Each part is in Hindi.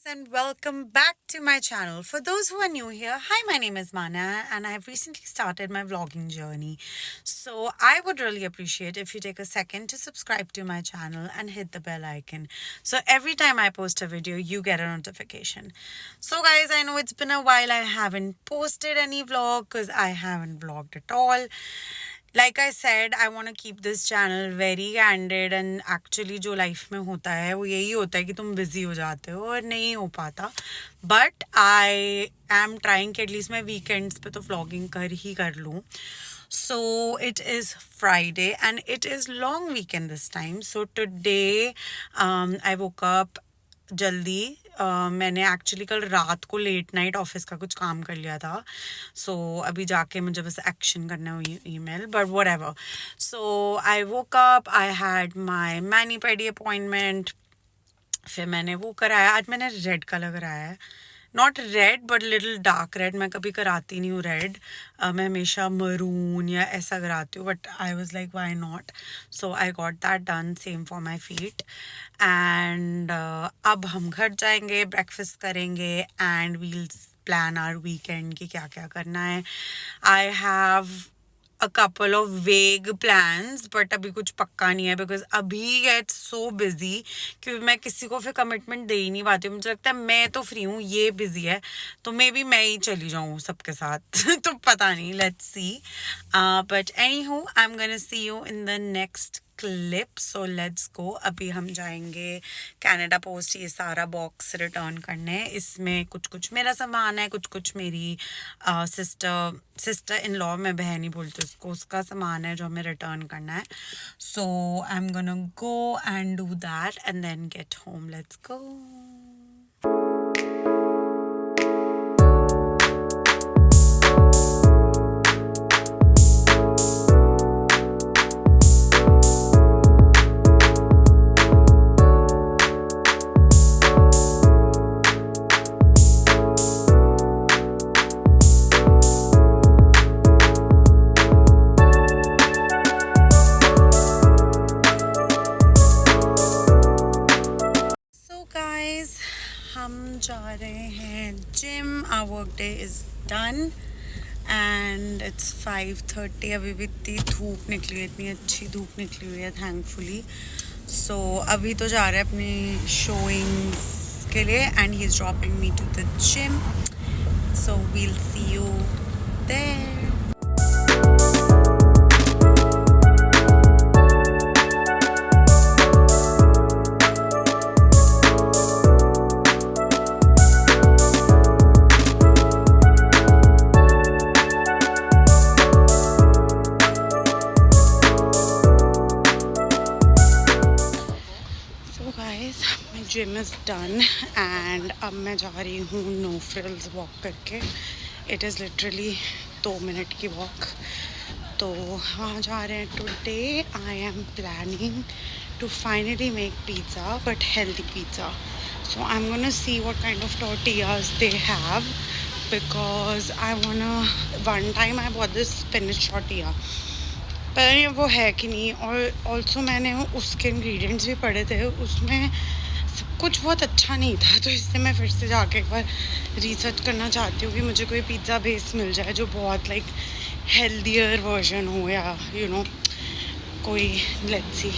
and welcome back to my channel. For those who are new here, hi, my name is Mana and I've recently started my vlogging journey. So I would really appreciate if you take a second to subscribe to my channel and hit the bell icon. So every time I post a video, you get a notification. So guys, I know it's been a while I haven't posted any vlog because I haven't vlogged at all. Like I said, I want to keep this channel very candid and actually जो लाइफ में होता है वो यही होता है कि तुम बिजी हो जाते हो और नहीं हो पाता. बट आई एम ट्राइंग कि एटलीस्ट मैं वीकेंड्स पे तो व्लॉगिंग कर लूँ. So it is Friday and it is long weekend this time. So today I woक up जल्दी. मैंने एक्चुअली कल रात को लेट नाइट ऑफिस का कुछ काम कर लिया था. सो अभी जाके मुझे बस एक्शन करना है email, but whatever. So I woke up, I had my many pedi appointment. फिर मैंने वो कराया. आज मैंने रेड कलर कराया है. Not red but little dark red. मैं कभी कराती नहीं हूँ रेड. मैं हमेशा मरून या ऐसा कराती हूँ, but I was like why not. So I got that done. Same for my feet. And अब हम घर जाएंगे, ब्रेकफास्ट करेंगे and we'll plan our weekend कि क्या क्या करना है. I have a couple of vague plans, but अभी कुछ पक्का नहीं है because अभी it's so busy कि मैं किसी को फिर कमिटमेंट दे ही नहीं पाती हूँ. मुझे लगता है मैं तो फ्री हूँ, ये बिजी है, तो मे बी मैं ही चली जाऊँ सबके साथ. तो पता नहीं, let's see. But anyhow, I am gonna see you in the next clip. So let's go. अभी हम जाएंगे कनाडा पोस्ट ये सारा बॉक्स रिटर्न करने. इसमें कुछ कुछ मेरा सामान है, कुछ कुछ मेरी सिस्टर इन लॉ, मैं बहन ही बोलती हूँ उसको, उसका सामान है जो हमें रिटर्न करना है. So I am gonna go and do that and then get home. Let's go. हम जा रहे हैं gym. Our work day is done and it's 5:30. अभी भी इतनी धूप निकली है, इतनी अच्छी धूप निकली हुई है थैंकफुली. सो अभी तो जा रहे हैं अपनी शोइंग्स के लिए and he is dropping me to the gym. So we'll see you there. Gym is done and अब मैं जा रही हूँ नो फ्रिल्स वॉक करके. इट इज़ लिटरली 2 मिनट की वॉक. तो वहाँ जा रहे हैं. Today I am planning to finally make pizza, but healthy pizza. So I am gonna see what kind of tortillas they have because I wanna. One time I bought this spinach tortilla, पता नहीं वो है कि नहीं. और ऑल्सो मैंने उसके इंग्रेडिएंट्स भी पढ़े थे, उसमें सब कुछ बहुत अच्छा नहीं था. तो इससे मैं फिर से जाके एक बार रिसर्च करना चाहती हूँ कि मुझे कोई पिज़्ज़ा बेस मिल जाए जो बहुत लाइक हेल्दियर वर्जन हो, या यू नो कोई. Let's see.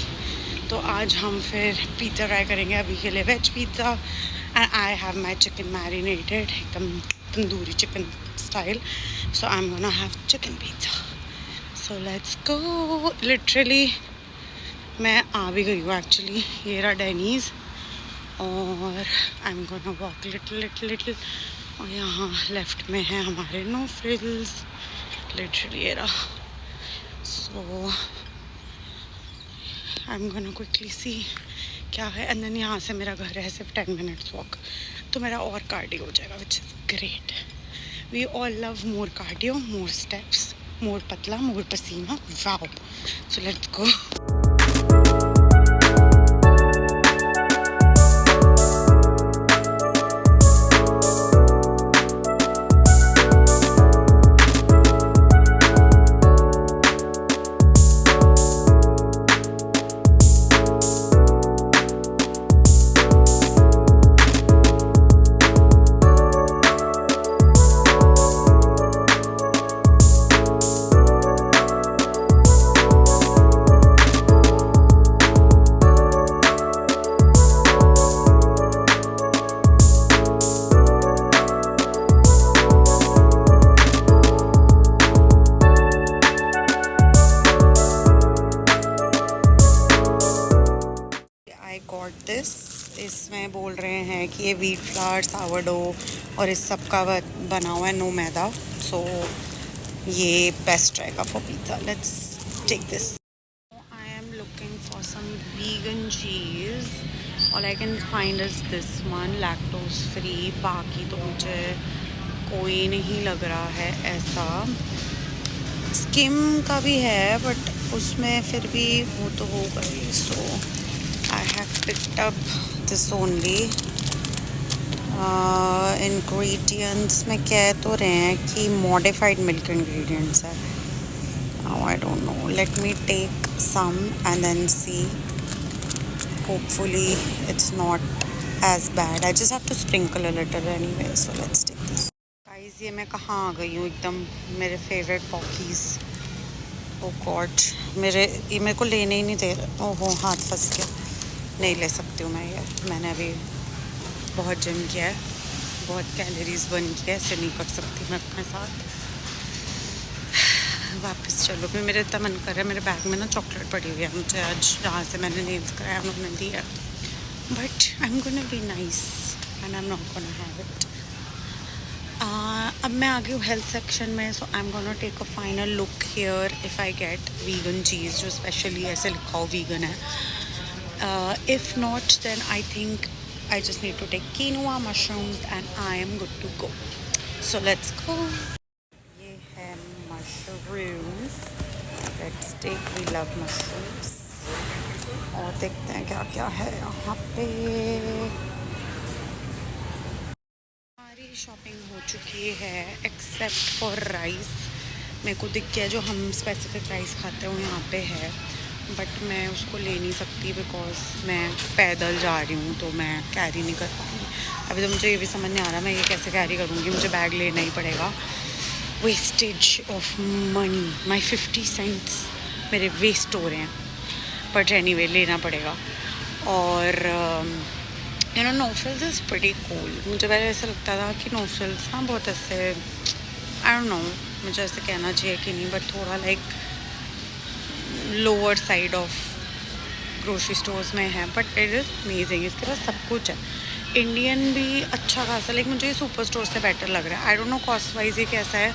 तो आज हम फिर पिज़्ज़ा ट्राई करेंगे. अभी के लिए veg pizza and I have my chicken marinated एकदम tandoori chicken style. So I am gonna have chicken pizza. So let's go. Literally मैं आ भी गई हूँ एक्चुअली. ये रहा डेनीज़ और आई एम गोना वॉक लिटिल. और यहाँ लेफ्ट में है हमारे नो फ्रिल्स. लिटरली ये रहा. So I am gonna quickly see क्या है. एंड देन यहाँ से मेरा घर है सिर्फ 10 मिनट्स वॉक, तो मेरा और कार्डियो हो जाएगा, which is great. We all love more cardio, more steps, more पतला, मोर पसीना. Wow. So let's go. This, इसमें बोल रहे हैं कि ये व्हीट फ्लावर, सावरडो और इस सब का बना हुआ है, नो मैदा. सो ये बेस्ट रहेगा for pizza. Let's take this. I am looking for some vegan cheese. All I can find is this one, lactose free. बाकी तो मुझे कोई नहीं लग रहा है ऐसा. स्किम का भी है बट उसमें फिर भी वो तो होगा ही. So I have picked up this only. Ingredients में कह तो रहे हैं कि मॉडिफाइड मिल्क इंग्रेडिएंट्स है. Now I don't know. Let me take some and then see. Hopefully it's not as bad. I just have to sprinkle a little anyway. So let's take this. Guys, ये मैं कहाँ आ गई हूँ एकदम. मेरे फेवरेट पॉकीज. Oh God, मेरे को लेने ही नहीं दे रहे. ओहो, हाथ फंस गया. नहीं ले सकती हूँ मैं ये. मैंने अभी बहुत जिम किया है, बहुत कैलोरीज बर्न किया है, ऐसे नहीं कर सकती मैं अपने साथ. वापस चलो. फिर मेरे इतना मन कर रहा है. मेरे बैग में ना चॉकलेट पड़ी हुई है. मुझे आज जहाँ से मैंने नेल्स कराया उन्होंने दी है. But I am gonna be nice and I am not gonna have it. अब मैं आ गई हूँ हेल्थ सेक्शन में. So I am gonna take a final look here if I get vegan cheese जो स्पेशली ऐसे लिखा हो वीगन है. If not then I think I just need to take quinoa, mushrooms and I am good to go. So let's go. ये है mushrooms. Let's take. We love mushrooms. और देखते हैं क्या क्या है यहाँ पे. हमारी शॉपिंग हो चुकी है एक्सेप्ट फॉर राइस. मेरे को दिख गया जो हम स्पेसिफिक राइस खाते हैं वो यहाँ पे है. बट मैं उसको ले नहीं सकती बिकॉज मैं पैदल जा रही हूँ तो मैं कैरी नहीं कर पाऊँगी. अभी तो मुझे ये भी समझ नहीं आ रहा मैं ये कैसे कैरी करूँगी. मुझे बैग लेना ही पड़ेगा. Wastage of money. My 50 cents मेरे वेस्ट हो रहे हैं. बट एनीवे लेना पड़ेगा. और you know No Frills is pretty cool. मुझे पहले ऐसा लगता था कि नोफल्स ना बहुत ऐसे आई डोंट नो मुझे ऐसे कहना चाहिए कि नहीं बट थोड़ा like lower side of grocery stores में है. But it is amazing. इसके पास सब कुछ है. इंडियन भी अच्छा खासा लाइक मुझे ये सुपर स्टोर से बेटर लग रहा है. आई डोंट नो कॉस्ट वाइज ये कैसा है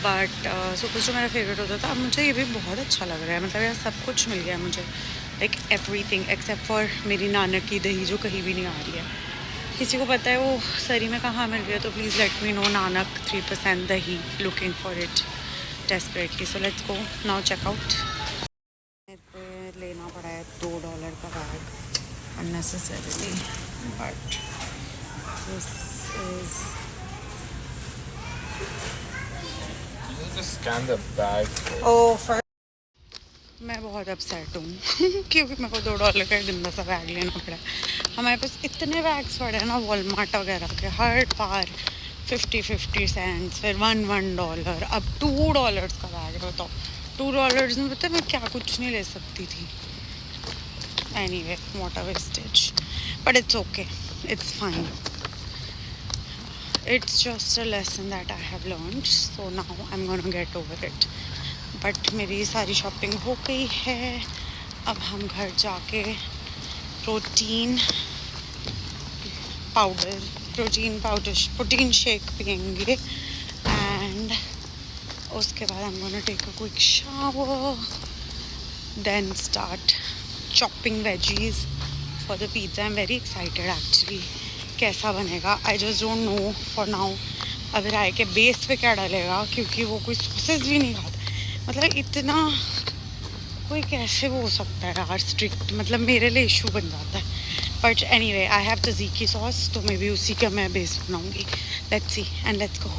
बट सुपर स्टोर मेरा फेवरेट होता था. अब मुझे ये भी बहुत अच्छा लग रहा है. मतलब यार सब कुछ मिल गया मुझे. लाइक एवरीथिंग एक्सेप्ट फॉर मेरी नानक की दही जो कहीं भी नहीं आ रही है. किसी को पता है वो सरी में कहाँ मिल रही है तो please let me know. Nanak 3% दही. Looking for it desperately. So let's go now check out. लेना पड़ा है $2 का bag unnecessarily. But this is just scan the bag. मैं बहुत अपसेट हूँ क्योंकि मेरे को $2 का गंदा सा बैग लेना पड़ा. हमारे पास इतने बैग्स पड़े हैं ना वॉलमार्ट वगैरह के हर बार 50 सेंट्स फिर $1. अब $2 का बैग है. बताओ $2 में पता है मैं क्या कुछ नहीं ले सकती थी. Anyway what a wastage. But it's okay. It's fine. It's just a lesson that I have learned. So now I'm gonna get over it. But मेरी सारी शॉपिंग हो गई है. अब हम घर जाके प्रोटीन शेक पियेंगे. एंड उसके बाद I'm gonna take a quick shower. Then start chopping veggies for the pizza. I'm very excited actually. कैसा बनेगा आई just don't know for now. अब राय के बेस पे क्या डालेगा क्योंकि वो कोई सॉसेस भी नहीं खाता. मतलब इतना कोई कैसे वो हो सकता है यार स्ट्रिक्ट. मतलब मेरे लिए इशू बन जाता है. But anyway I have tzatziki sauce तो मे बी उसी का मैं बेस बनाऊँगी. Let's see and let's go.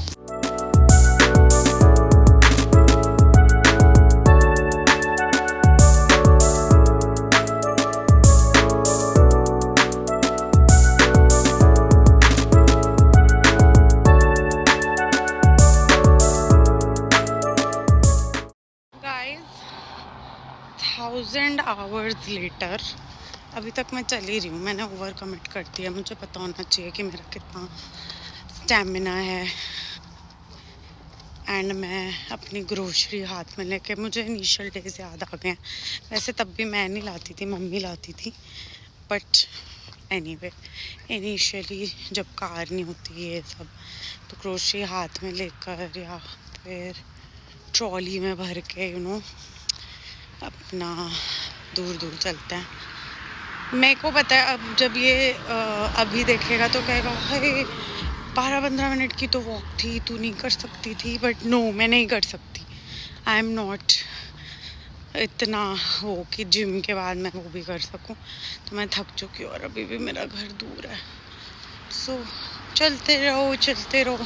Thousand hours later अभी तक मैं चल ही रही हूँ. मैंने ओवर कमिट कर दिया. मुझे पता होना चाहिए कि मेरा कितना स्टैमिना है. एंड मैं अपनी ग्रोसरी हाथ में लेके मुझे इनिशियल डेज याद आ गए हैं. वैसे तब भी मैं नहीं लाती थी मम्मी लाती थी. बट एनीवे इनिशियली जब कार नहीं होती ये सब तो क्रोशरी हाथ में लेकर या फिर ट्रॉली में भर के अपना दूर दूर चलते हैं। मेरे को पता है अब जब ये अभी देखेगा तो कहेगा अरे 12-15 मिनट की तो वॉक थी, तू नहीं कर सकती थी। बट नो, मैं नहीं कर सकती। आई एम नॉट इतना वो कि जिम के बाद मैं वो भी कर सकूं। तो मैं थक चुकी हूँ और अभी भी मेरा घर दूर है। सो चलते रहो,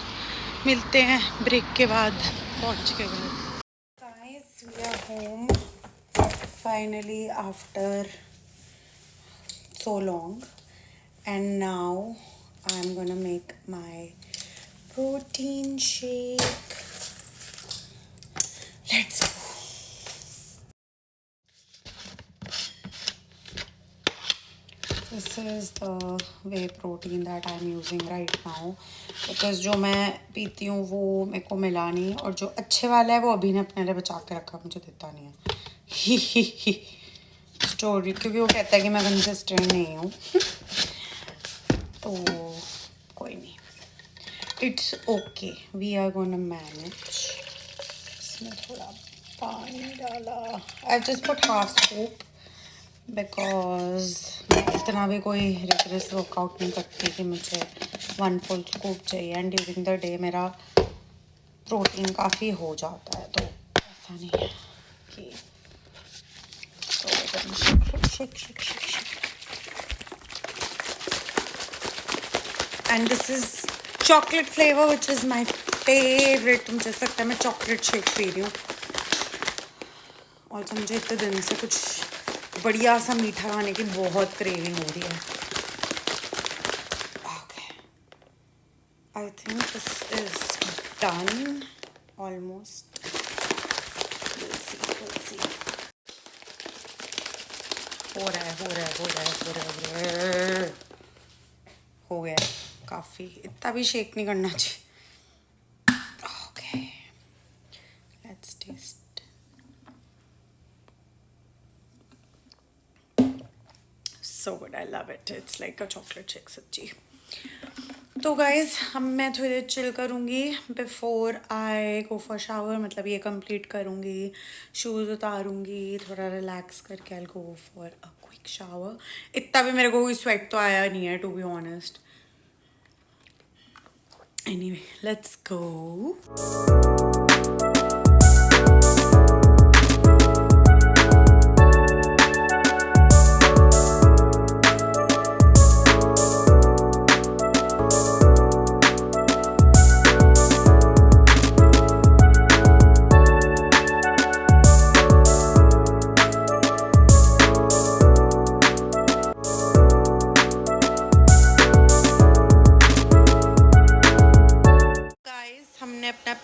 मिलते हैं ब्रेक के बाद, पहुँच के घर। Guys, we are home finally after so long, and now I'm gonna make my protein shake. Let's go. This is the whey protein that I'm using right now because जो मैं पीती हूँ वो मेरे को मिला नहीं, और जो अच्छे वाला है वो अभी ने अपने लिए बचा के रखा, मुझे देता नहीं है। स्टोरी, क्योंकि वो कहता है कि मैं कंसिस्टेंट नहीं हूँ। तो कोई नहीं, it's okay, we are gonna manage. इसमें थोड़ा पानी डाला। I just put half scoop because मैं इतना भी कोई रिगरस वर्कआउट नहीं करती कि मुझे 1 फुल स्कूप चाहिए, एंड ड्यूरिंग द डे मेरा प्रोटीन काफ़ी हो जाता है, तो ऐसा नहीं है कि shake. And this is chocolate flavor, which is my favorite. मुझे लगता है मैं chocolate shake पी रही हूँ। और मुझे इतने दिन से कुछ बढ़िया सा मीठा खाने की बहुत क्रेविंग हो रही है। Okay, I think this is done almost. We'll see. हो रहा है। हो गया काफ़ी, इतना भी शेक नहीं करना चाहिए। Okay, let's taste. So good, I love it, it's like a chocolate shake सच्ची। तो गाइज अब मैं थोड़ी देर चिल करूँगी before I go for shower, मतलब ये कंप्लीट करूँगी, शूज़ उतारूँगी, थोड़ा रिलैक्स करके I go for a quick shower. इतना भी मेरे को कोई स्वेट तो आया नहीं है, to be honest. Anyway, let's go.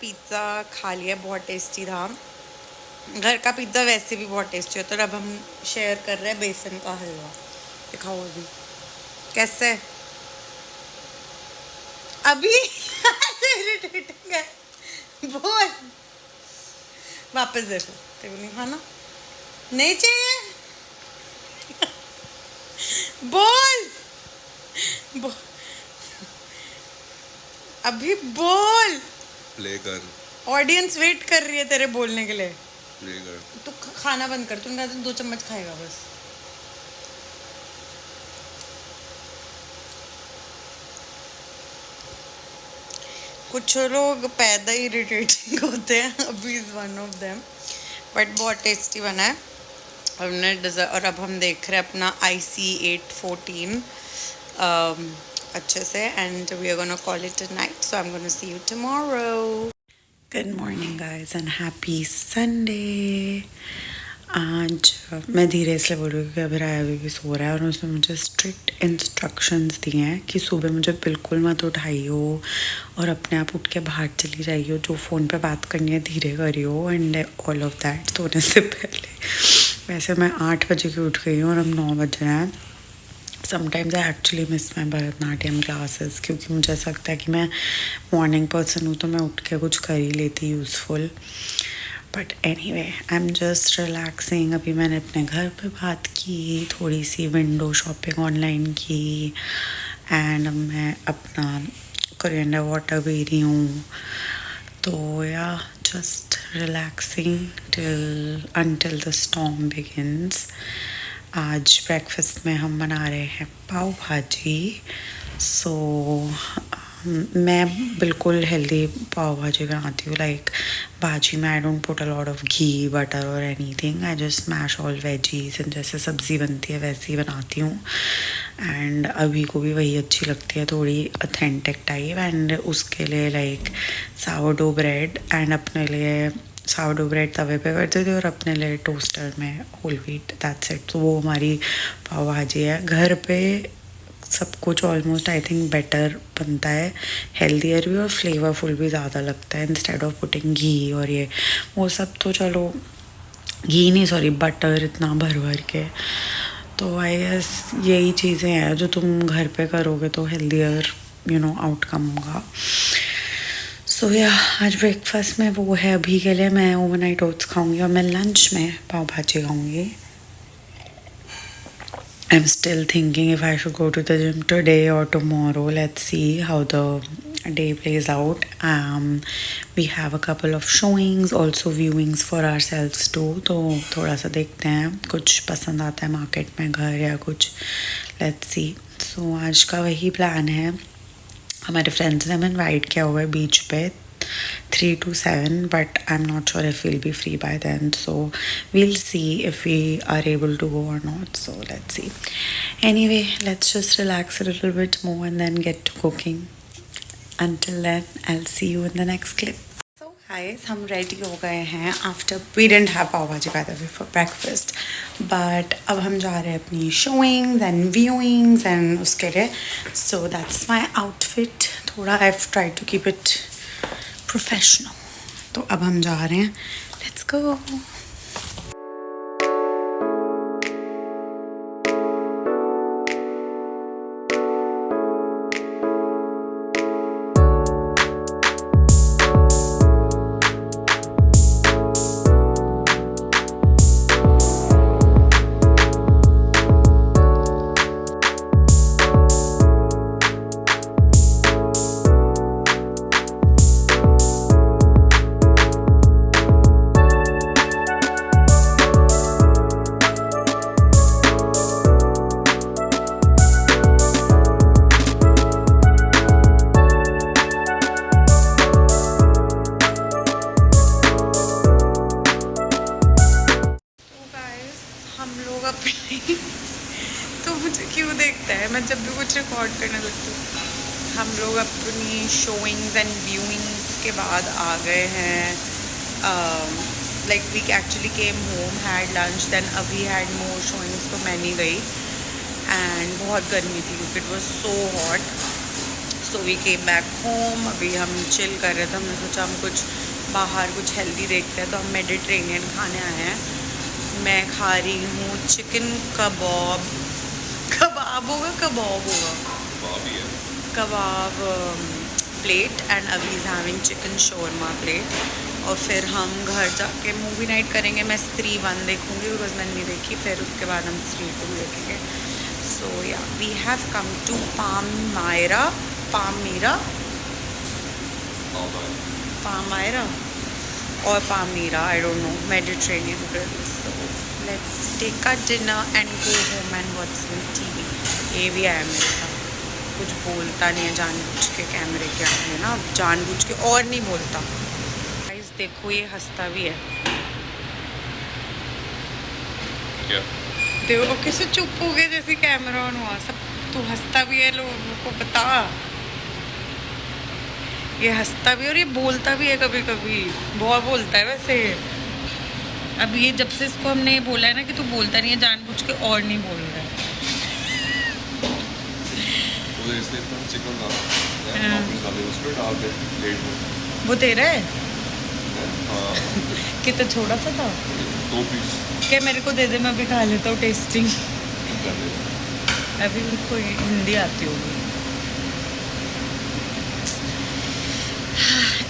Pizza खा लिया, बहुत टेस्टी था। घर का पिज़्ज़ा वैसे भी बहुत टेस्टी होता है। अब हम शेयर कर रहे हैं बेसन का हलवा। दिखाओ अभी कैसे अभी इरिटेटिंग है। बोल, वापस देखो, तेरे नहीं खाना, नहीं चाहिए। बोल अभी बोल। प्ले कर, ऑडियंस वेट कर रही है तेरे बोलने के लिए। प्ले कर। तू खाना बंद कर, तूने कहा था 2 चम्मच खाएगा बस। कुछ लोग पैदा ही इरिटेटिंग होते हैं, अभी is one of them, but बहुत टेस्टी बना है हमने डिज़र्व। और अब हम देख रहे हैं अपना IC814 अच्छे से, and we are gonna call it a night, so I am gonna see you tomorrow. Good morning guys and happy Sunday. आज मैं धीरे इसलिए बोल रही हूँ कि अभी राया भी सो रहा है, और उसने मुझे स्ट्रिक्ट इंस्ट्रक्शंस दिए हैं कि सुबह मुझे बिल्कुल मत उठाइयो और अपने आप उठ के बाहर चली जाइयो, जो फ़ोन पे बात करनी है धीरे करियो एंड ऑल ऑफ दैट। सोने से पहले वैसे मैं 8 बजे की उठ गई हूँ और अब 9 बज रहे हैं। Sometimes I actually miss my Bharatanatyam classes, क्योंकि मुझे ऐसा लगता है कि मैं मॉर्निंग पर्सन हूँ तो मैं उठ के कुछ कर ही लेती useful. But anyway I am just relaxing. अभी मैंने अपने घर पे बात की, थोड़ी सी विंडो शॉपिंग ऑनलाइन की, एंड अब मैं अपना कोरिएंडर वाटर पी रही हूँ. तो या just relaxing until the storm begins. आज ब्रेकफास्ट में हम बना रहे हैं पाव भाजी. सो मैं बिल्कुल हेल्दी पाव भाजी बनाती हूँ. लाइक भाजी में I don't put a lot of ghee butter और anything. I just smash all veggies and जैसे सब्ज़ी बनती है वैसे ही बनाती हूँ. एंड अभी को भी वही अच्छी लगती है, थोड़ी ऑथेंटिक टाइप. एंड उसके लिए लाइक सावरडो ब्रेड, एंड अपने लिए सावरडो ब्रेड तवे पे करते थे और अपने लिए टोस्टर में होल व्हीट. That's it. तो वो हमारी पाव भाजी है. घर पे सब कुछ ऑलमोस्ट आई थिंक बेटर बनता है, हेल्दियर भी और फ्लेवरफुल भी ज़्यादा लगता है इंस्टेड ऑफ पुटिंग घी और ये वो सब. तो चलो घी नहीं, सॉरी बटर इतना भर भर के. तो आई गेस यही चीज़ें हैं जो तुम घर पे करोगे तो हेल्दियर आउटकम होगा. सो या आज ब्रेकफास्ट में वो है. अभी के लिए मैं ओवरनाइट ओट्स खाऊंगी और मैं लंच में पाव भाजी खाऊंगी. I'm still thinking if I should go to the gym today or tomorrow. Let's see how the day plays out. We have a couple of showings, also viewings for ourselves too. तो थोड़ा सा देखते हैं कुछ पसंद आता है मार्केट में घर या कुछ. Let's see. So आज का वही प्लान है. हमारे फ्रेंड्स ने हमें इनवाइट किया हुआ है बीच पे 3 to 7, but I'm not sure if we'll be free by then. So we'll see if we are able to go or not. So let's see. Anyway, let's just relax a little bit more and then get to cooking. Until then, I'll see you in the next clip. So guys, हम ready हो गए हैं after we didn't have pav bhaji by the way for breakfast, but अब हम जा रहे हैं अपनी showings and viewings and उसके लिए. So that's my outfit. थोड़ा I've tried to keep it professional. तो अब हम जा रहे हैं. Let's go. तो मुझे क्यों देखता है, मैं जब भी कुछ रिकॉर्ड करने लगती हूँ. हम लोग अपनी शोइंग्स एंड व्यूइंग्स के बाद आ गए हैं. Like we actually came home, had lunch, then अभी हैड मोर शोइंग्स. तो मैं नहीं गई एंड बहुत गर्मी थी क्योंकि it was so hot. So we came back home. अभी हम चिल कर रहे थे. हमने सोचा हम कुछ बाहर कुछ हेल्दी देखते हैं, तो हम मेडिटेरेनियन खाने आए हैं. मैं खा रही हूँ चिकन कबाब. कबाब होगा कबाब प्लेट, एंड अभी is having chicken shawarma plate. और फिर हम घर जाके मूवी नाइट करेंगे. मैं स्त्री 1 देखूँगी बिकॉज मैंने नहीं देखी. फिर उसके बाद हम स्त्री 2 देखेंगे. So yeah we have come to Palmyra or Palmyra, I don't know, Mediterranean grill. So let's take our dinner and go home and watch some TV. ये भी आया मेरे साथ. कुछ बोलता नहीं है जानबूझ के कैमरे के आगे ना, जानबूझ के और नहीं बोलता. गाइस देखो ये हंसता भी है. क्या देखो कैसे चुप हो गए जैसे कैमरा ऑन हुआ. सब तू हंसता भी है, लोगों को बता. ये हंसता भी और ये बोलता भी है कभी कभी. बहुत बोलता है वैसे. अब ये जब से इसको हमने ये बोला है ना कि तू बोलता नहीं है, जानबूझ के और नहीं बोल रहा है. वो तेरा है. कितना छोटा सा था. 2 पीस. क्या मेरे को दे दे, मैं भी खा लेता हूँ टेस्टिंग. अभी उनको हिंदी आती होगी.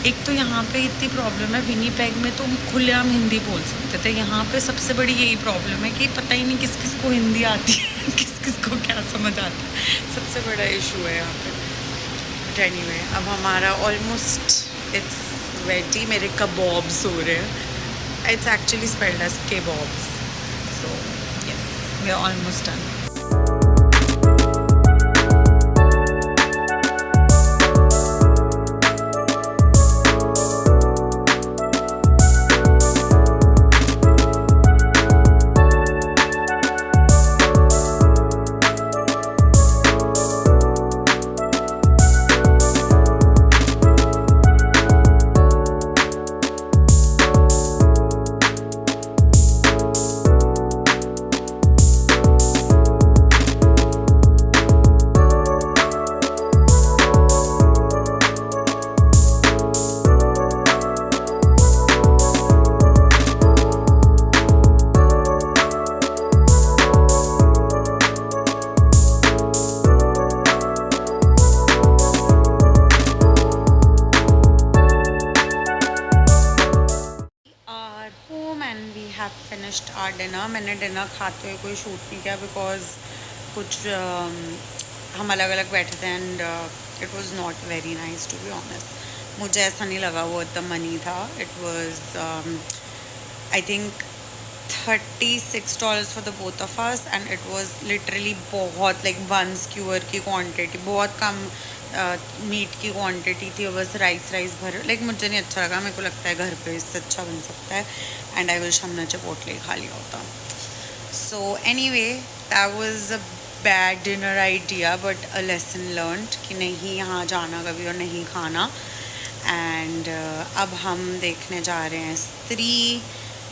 एक तो यहाँ पे इतनी प्रॉब्लम है, विनीपेग में तो हम खुलेआम हिंदी बोल सकते थे, यहाँ पे सबसे बड़ी यही प्रॉब्लम है कि पता ही नहीं किस किस को हिंदी आती है किस किस को क्या समझ आता है, सबसे बड़ा इशू है यहाँ पे। बट एनीवे, अब हमारा ऑलमोस्ट इट्स रेडी। मेरे कबाब्स हो रहे हैं, it's actually spelled as kebobs, so yes we are almost done. Finished our dinner. मैंने डिनर खाते हुए कोई शूट नहीं किया बिकॉज कुछ हम अलग अलग बैठे थे and it was not very nice to be honest. मुझे ऐसा नहीं लगा वो एकदम मनी था। It was I think $36 for the both of us and it was literally बहुत लाइक 1 स्क्यूअर की क्वांटिटी, बहुत कम मीट की क्वांटिटी थी, बस राइस भर। लाइक मुझे नहीं अच्छा लगा, मेरे को लगता है घर पे इससे अच्छा बन सकता है एंड आई विश हमने चिपोटले खा लिया होता। So anyway, that was a bad dinner idea but a lesson learned कि नहीं यहाँ जाना कभी और नहीं खाना। एंड अब हम देखने जा रहे हैं स्त्री।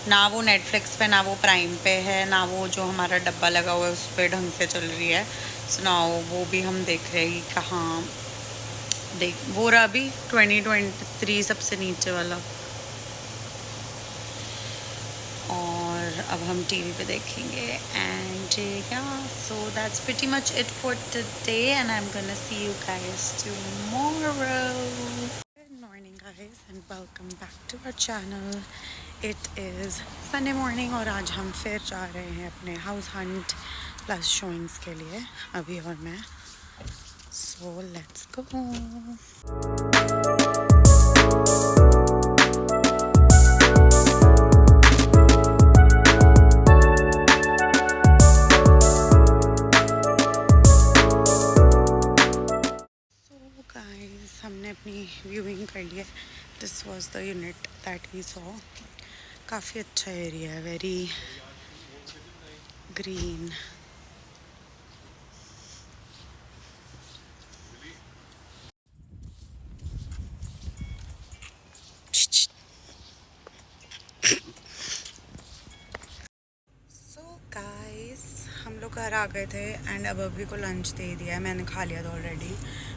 ना वो नेटफ्लिक्स पे, ना वो प्राइम पे है, ना वो जो हमारा डब्बा लगा हुआ है उस पर ढंग से चल रही है। सुनाओ, वो भी हम देख रहे हैं कहाँ देख। वो रहा अभी 2023 सबसे नीचे वाला। और अब हम टीवी पे देखेंगे and yeah so that's pretty much it for today and I am gonna see you guys tomorrow. Good morning guys and welcome back to our channel. It is Sunday morning और आज हम फिर जा रहे हैं अपने हाउस हंट प्लस शोइंग्स के लिए, अभी और मैं। So let's go. हमने अपनी व्यूइंग कर लिया। This was the unit that we saw. काफ़ी अच्छा एरिया है, वेरी ग्रीन। सो गाइस, हम लोग घर आ गए थे एंड अब अभी को लंच दे दिया है। मैंने खा लिया था ऑलरेडी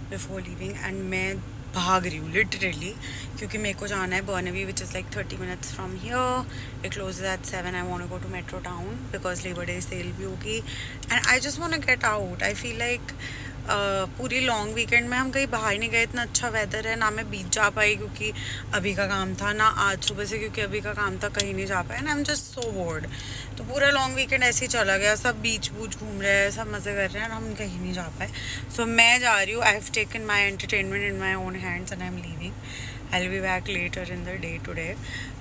बिफोर लीविंग एंड मैं भाग रही हूँ लिटरली क्योंकि मेरे को जाना है Burnaby which is like 30 minutes from here. It closes at 7। I want to go to Metrotown because Labour Day sale भी होगी and I just want to get out. I feel like पूरी लॉन्ग वीकेंड में हम कहीं बाहर नहीं गए। इतना अच्छा वेदर है, ना मैं बीच जा पाई क्योंकि अभी का काम था, ना आज सुबह से क्योंकि अभी का काम था, कहीं नहीं जा पाए and I am just so board. तो पूरा लॉन्ग वीकेंड ऐसे ही चला गया, सब बीच बूच घूम रहे हैं, सब मज़े कर रहे हैं और हम कहीं नहीं जा पाए। सो मैं जा रही हूँ। I have taken my entertainment in my own hands and I am leaving. I will be back later in the day today.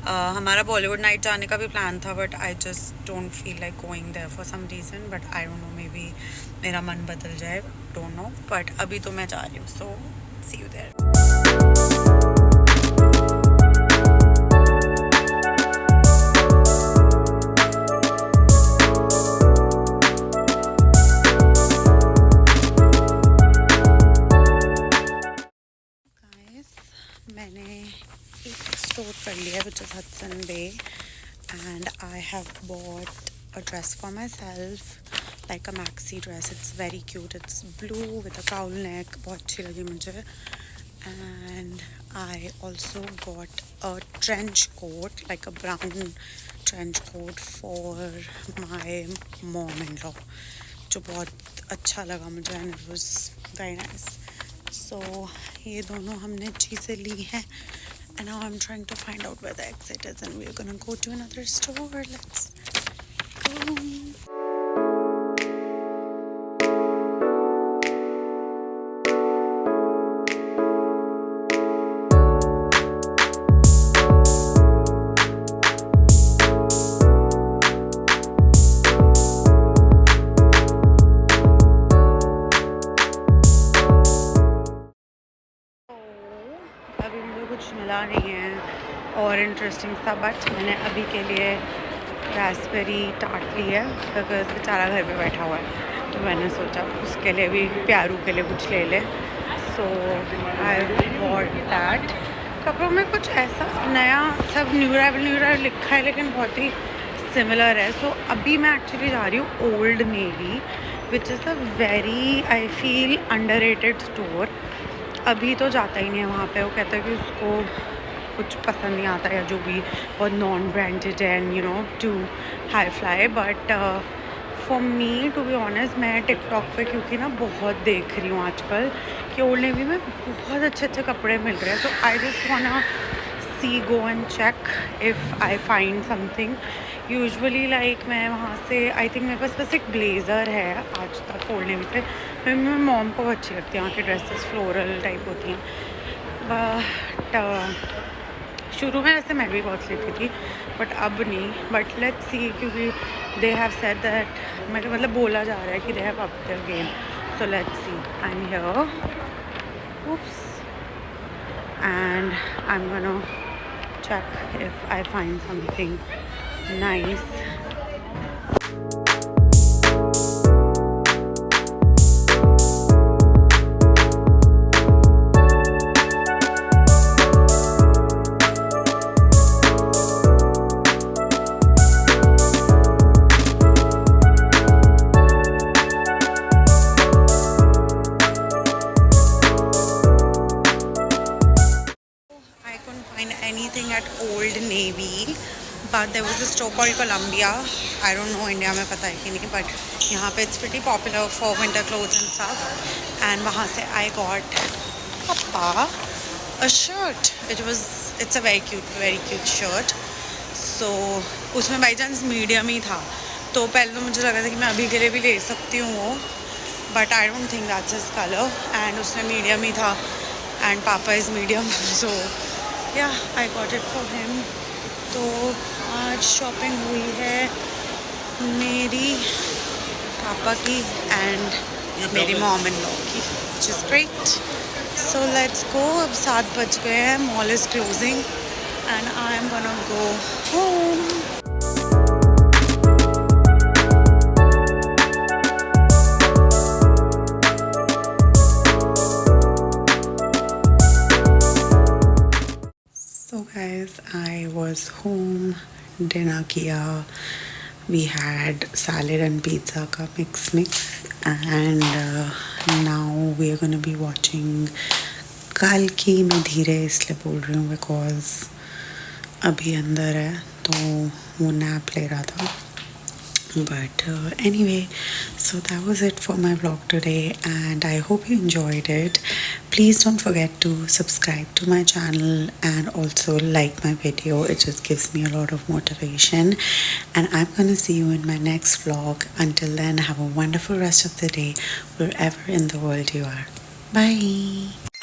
हमारा बॉलीवुड नाइट जाने का भी प्लान था but I just don't feel like going there for some reason. But I don't know, maybe मेरा मन बदल जाए, डोंट नो। बट अभी तो मैं जा रही हूँ। So see you there. मैंने एक स्टोर कर लिया which is Hudson Bay and I have bought a dress for myself, like a maxi dress. It's very cute, it's blue with a cowl neck, बहुत अच्छी लगी मुझे। And I also got a trench coat, like a brown trench coat for my mom in law, जो बहुत अच्छा लगा मुझे and it was very nice. सो ये दोनों हमने चीज़ें ली हैं And now I'm trying to find out where the exit is, and we're gonna go to another store. Let's go. अभी मुझे कुछ मिला नहीं है और इंटरेस्टिंग सा, बट मैंने अभी के लिए रास्पबेरी टार्ट ली है बिकॉज बेचारा घर पे बैठा हुआ है, तो मैंने सोचा उसके लिए भी, प्यारू के लिए कुछ ले ले। सो आई वॉट दैट। कपड़ों में कुछ ऐसा नया, सब न्यू अराइवल लिखा है लेकिन बहुत ही सिमिलर है। सो अभी मैं एक्चुअली जा रही हूँ old navy, which is a very, I feel, underrated store. अभी तो जाता ही नहीं है वहाँ पे, वो कहता है कि उसको कुछ पसंद नहीं आता या जो भी, बहुत non branded and you know to high fly. But for me to be honest, मैं टिकटॉक पे क्योंकि ना बहुत देख रही हूँ आजकल कि ओल्ड नेवी में बहुत अच्छे अच्छे कपड़े मिल रहे हैं। So I just wanna see, go and check if I find something. Usually like मैं वहाँ से, आई थिंक मेरे पास बस एक ब्लेज़र है आज तक ओल्ड नेवी से। मेरी मॉम को अच्छी लगती है वहाँ की ड्रेसेस, फ्लोरल टाइप होती हैं। बट शुरू में वैसे मैं भी बहुत लेती थी, बट अब नहीं। बट लेट्स सी, क्योंकि दे हैव सेड दैट, मतलब बोला जा रहा है कि they have up their game. So let's see, I am here, oops, and I'm gonna check if I find something nice. Anything at Old Navy, but there was a store called Columbia. I don't know India में पता है कि नहीं, but यहाँ पे it's pretty popular for winter clothes and stuff. And वहाँ से I got Papa a shirt. It's a very cute shirt. So उसमें by chance medium ही था, तो पहले तो मुझे लगा था कि मैं अभी के लिए भी ले सकती हूँ वो, but I don't think that's his color. And उसमें medium ही था, and Papa is medium, so yeah, I got it for him. तो आज शॉपिंग हुई है मेरी, पापा की एंड मेरी मॉम इन लॉ की, which is great. So let's go. अब 7 बज गए हैं, mall is closing and I am gonna go home. So guys, I was home, dinner किया, we had salad and pizza का mix, and now we are gonna be watching Kalki. मैं धीरे इसलिए बोल रही हूँ because अभी अंदर है तो वो नैप ले रहा था। But anyway, so that was it for my vlog today, and I hope you enjoyed it. Please don't forget to subscribe to my channel and also like my video. It just gives me a lot of motivation, and I'm gonna see you in my next vlog. Until then, have a wonderful rest of the day wherever in the world you are. Bye.